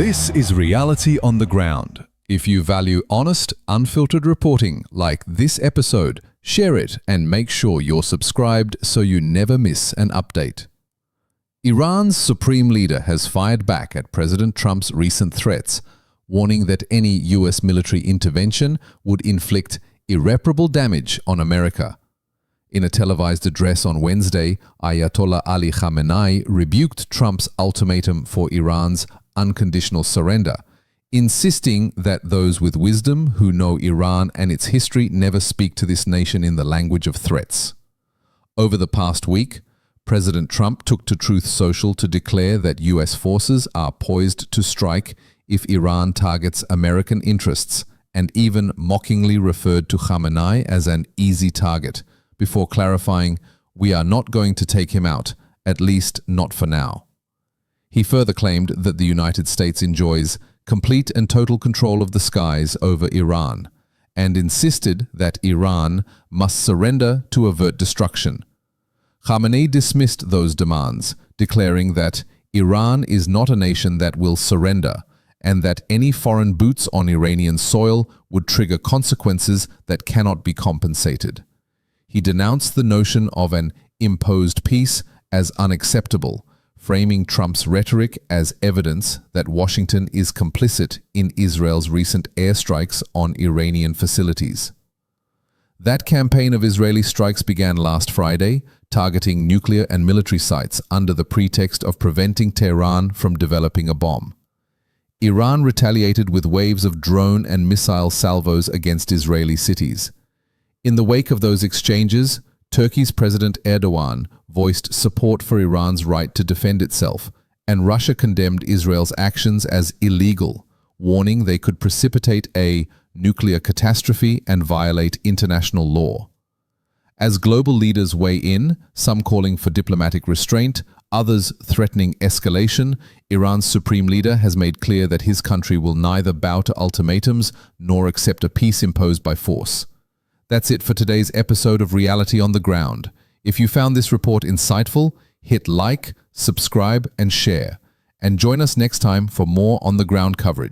This is Reality on the Ground. If you value honest, unfiltered reporting like this episode, share it and make sure you're subscribed so you never miss an update. Iran's supreme leader has fired back at President Trump's recent threats, warning that any US military intervention would inflict irreparable damage on America. In a televised address on Wednesday, Ayatollah Ali Khamenei rebuked Trump's ultimatum for Iran's unconditional surrender, insisting that those with wisdom who know Iran and its history never speak to this nation in the language of threats. Over the past week, President Trump took to Truth Social to declare that US forces are poised to strike if Iran targets American interests, and even mockingly referred to Khamenei as an easy target, before clarifying, "We are not going to take him out, at least not for now." He further claimed that the United States enjoys complete and total control of the skies over Iran, and insisted that Iran must surrender to avert destruction. Khamenei dismissed those demands, declaring that Iran is not a nation that will surrender, and that any foreign boots on Iranian soil would trigger consequences that cannot be compensated. He denounced the notion of an imposed peace as unacceptable, framing Trump's rhetoric as evidence that Washington is complicit in Israel's recent airstrikes on Iranian facilities. That campaign of Israeli strikes began last Friday, targeting nuclear and military sites under the pretext of preventing Tehran from developing a bomb. Iran retaliated with waves of drone and missile salvos against Israeli cities. In the wake of those exchanges, Turkey's President Erdogan voiced support for Iran's right to defend itself, and Russia condemned Israel's actions as illegal, warning they could precipitate a nuclear catastrophe and violate international law. As global leaders weigh in, some calling for diplomatic restraint, others threatening escalation, Iran's supreme leader has made clear that his country will neither bow to ultimatums nor accept a peace imposed by force. That's it for today's episode of Reality on the Ground. If you found this report insightful, hit like, subscribe, and share. And join us next time for more on-the-ground coverage.